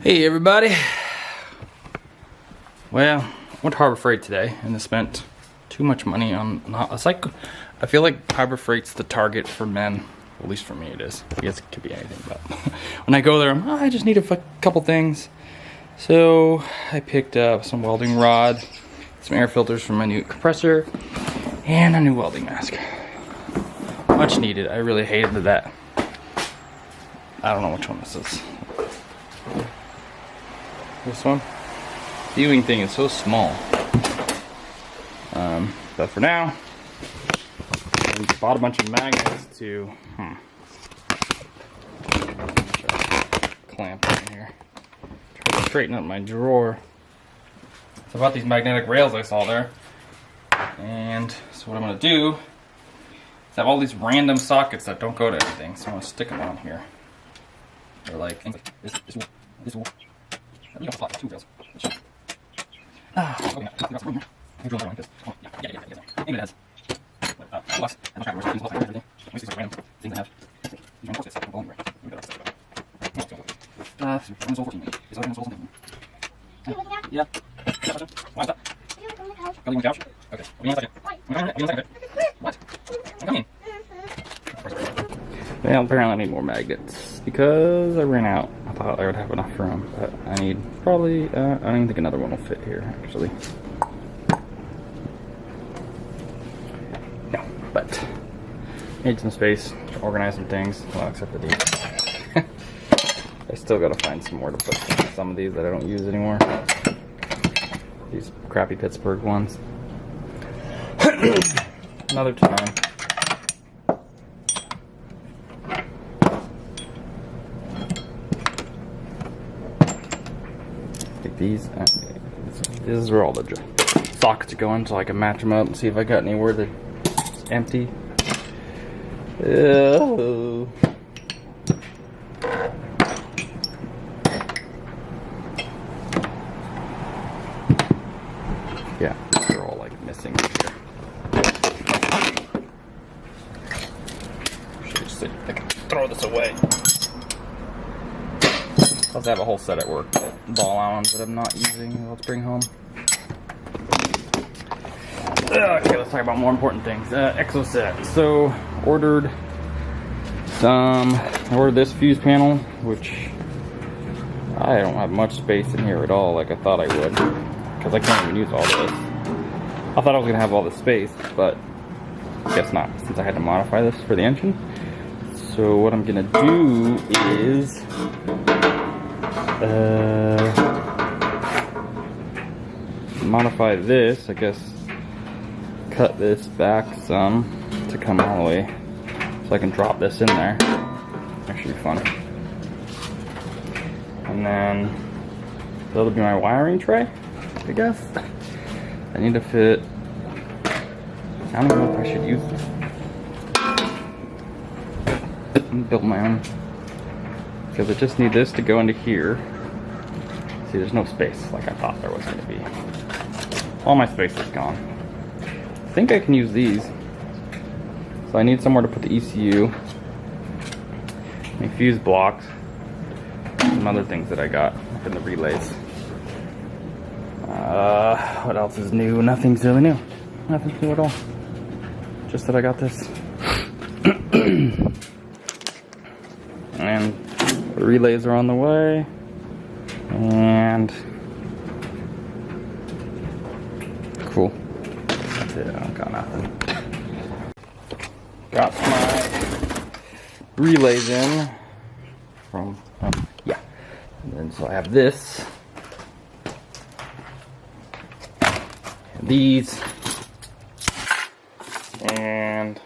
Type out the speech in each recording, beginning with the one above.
Hey everybody. Well, I went to Harbor Freight today and I spent too much money on it's like, I feel like Harbor Freight's the target for men. At least for me it is. I guess it could be anything, but when I go there, I just need a couple things. So I picked up some welding rod, some air filters for my new compressor, and a new welding mask. Much needed. I really hated that. I don't know which one this is. This one? Viewing thing is so small. But for now, I bought a bunch of magnets to clamp in here. Try to straighten up my drawer. So I bought these magnetic rails I saw there. And so what I'm gonna do is have all these random sockets that don't go to anything. So I'm gonna stick them on here. They're like this will. You don't slot two rails. Okay, that's room here. I drill around this. Oh, yeah. Maybe it has. But, plus, I'm not sure where's the everything. These are random things I have. These are this. I'm going right. It's all 14 maybe. Is that all 14? Yeah. Why is that? Got the couch? Okay. Give me a second. What? I'm coming. Well, apparently I need more magnets because I ran out. I thought I would have enough room, but I need probably, I don't even think another one will fit here, actually. No, but need some space to organize some things, well, except for these. I still gotta find some more to put some of these that I don't use anymore. These crappy Pittsburgh ones. Another time. These this is where all the sockets are going, so I can match them up and see if I got anywhere that's empty. Oh. Yeah, they're all like missing here. Should just say I can throw this away. Plus I have a whole set at work. Ball allowance that I'm not using. Let's bring home. Okay, let's talk about more important things. Exoset. So, ordered this fuse panel, which I don't have much space in here at all like I thought I would. Because I can't even use all this. I thought I was going to have all this space, but I guess not, since I had to modify this for the engine. So what I'm going to do is modify this, I guess, cut this back some to come all the way so I can drop this in there. That should be fun. And then that'll be my wiring tray, I guess. I need to fit, I don't know if I should use this. Build my own. Because I just need this to go into here. See, there's no space like I thought there was going to be. All my space is gone. I think I can use these. So I need somewhere to put the ECU, my fuse blocks, some other things that I got in the relays. What else is new? Nothing's really new. Nothing's new at all. Just that I got this. And the relays are on the way. And cool. That's it. I don't got nothing. Got my relays in from yeah. And then so I have this. And these. And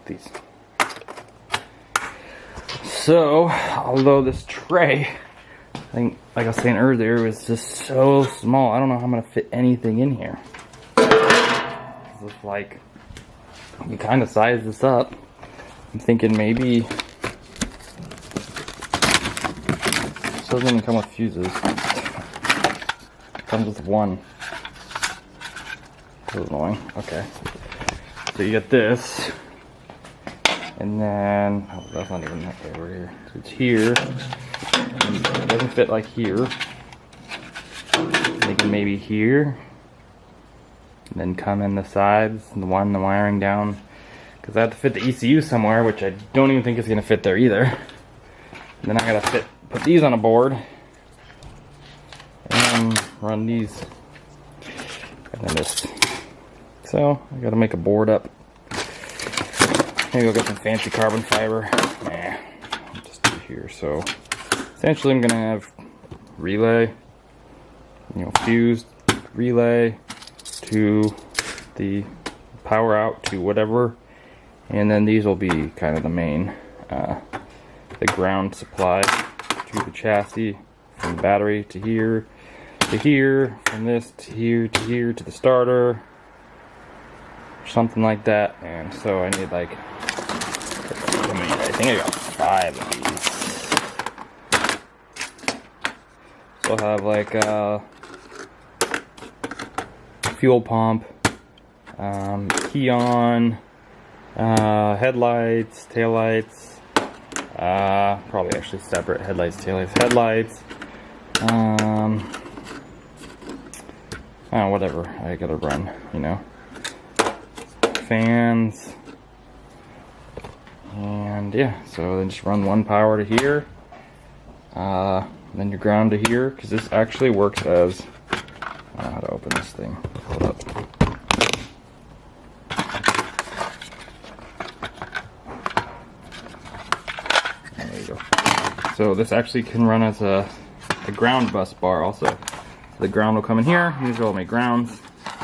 these. So, although this tray, I think, like I was saying earlier, was just so small, I don't know how I'm going to fit anything in here. It's like, you kind of size this up. I'm thinking maybe, this doesn't even come with fuses. It comes with one. That's annoying. Okay. So you get this. And then, oh, that's not even okay over here. So it's here. It doesn't fit like here. Thinking maybe here. And then come in the sides and the wiring down. Because I have to fit the ECU somewhere, which I don't even think is going to fit there either. And then I gotta put these on a board. And run these. And then this. So, I gotta make a board up. Maybe I'll get some fancy carbon fiber. Nah, I'll just do here. So, essentially I'm gonna have relay, fused relay to the power out to whatever. And then these will be kind of the main, the ground supply to the chassis, from the battery to here, from this to here, to the starter, something like that. And so I need like, I think I got 5 of these. So I'll have like a fuel pump, key on, headlights, taillights, probably actually separate headlights, taillights, whatever I gotta run, fans, and yeah, so then just run one power to here, then your ground to here, because this actually works as, I don't know how to open this thing, hold up. So this actually can run as a ground bus bar also. The ground will come in here. These are all my grounds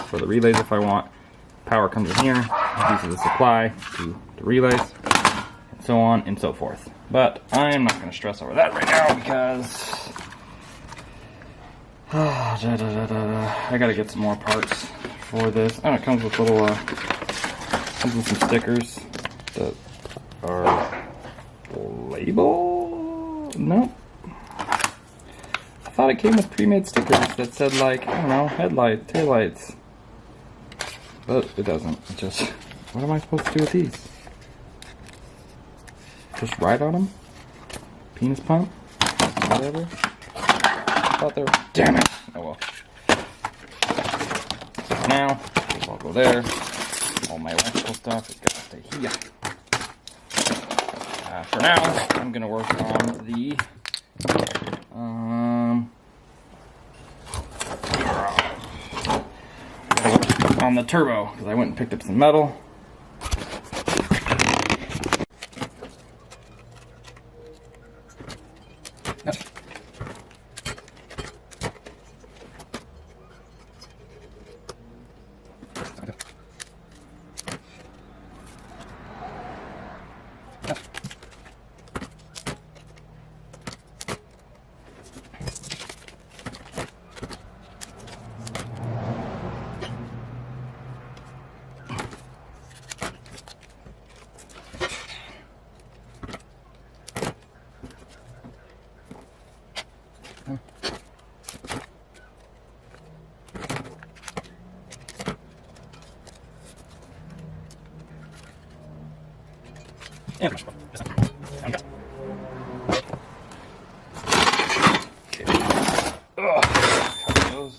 for the relays if I want. Power comes in here. These are the supply to the relays, and so on and so forth. But I am not going to stress over that right now because I got to get some more parts for this. Oh, it comes with little, comes with some stickers that are labeled. Nope. I thought it came with pre-made stickers that said, like, I don't know, headlight, taillights. But it doesn't. It just, what am I supposed to do with these? Just ride on them? Penis pump? Whatever? I thought they were, damn it! Oh well. So now, I'll go there. All my electrical stuff is gonna stay here. For now, I'm gonna work on the turbo, because I went and picked up some metal.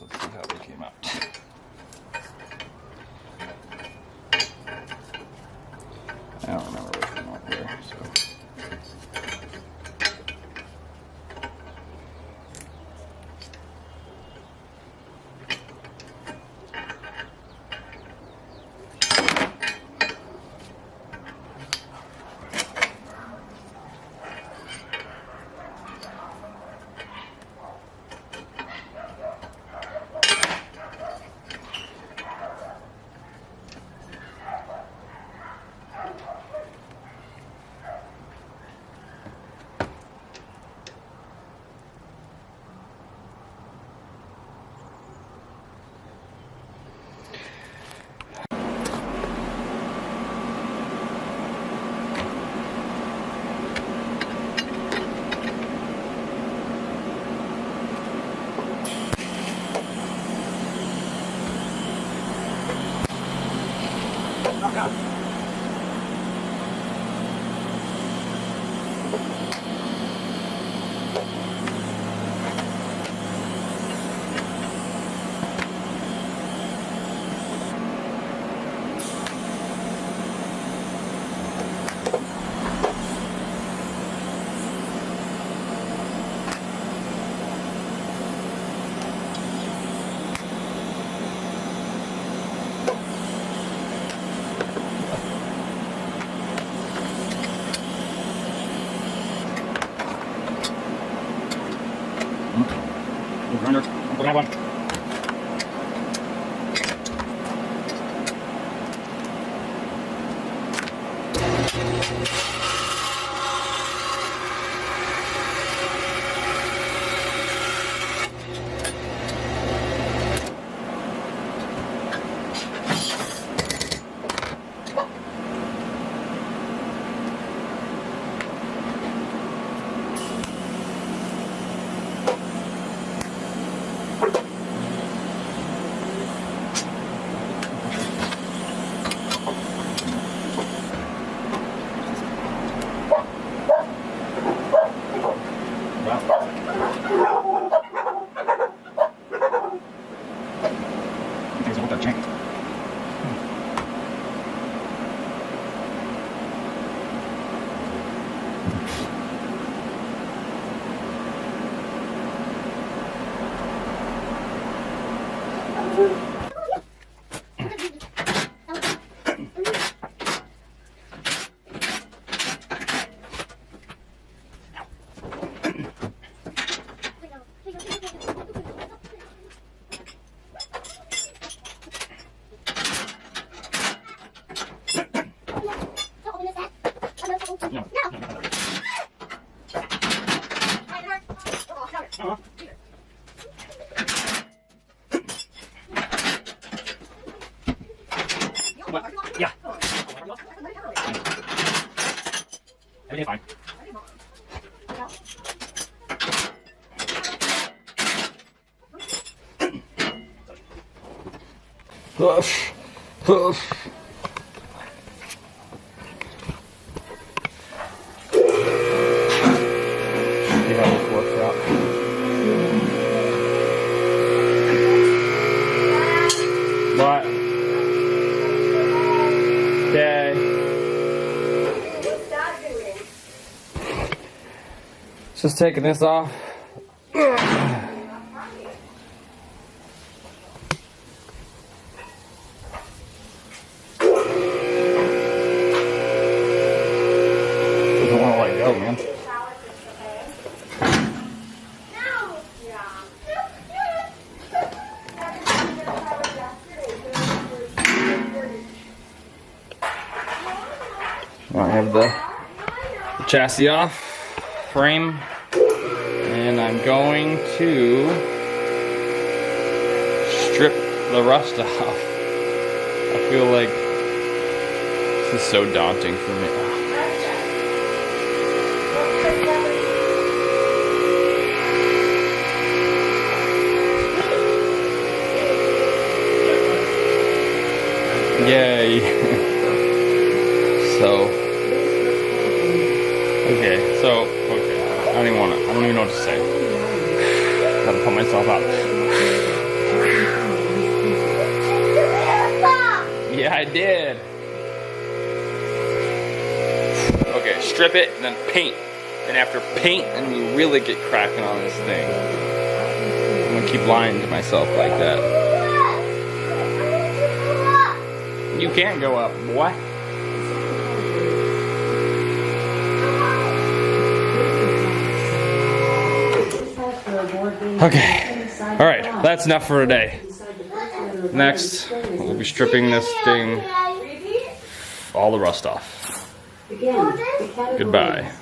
Let's see how they came out. I don't remember which one went there, so. Grinder. We're gonna have one. Yeah. Everything's fine. Hush. Hush. See how this works out. What? Okay. Just taking this off. Don't want to let go, man. I have the chassis off, frame, and I'm going to strip the rust off. I feel like this is so daunting for me. Yay. Okay, I don't even know what to say. Gotta put myself out. Yeah, I did. Okay, strip it and then paint. And after paint, then you really get cracking on this thing. I'm gonna keep lying to myself like that. You can't go up, boy. Okay, alright, that's enough for today. Next, we'll be stripping this thing, all the rust off. Goodbye.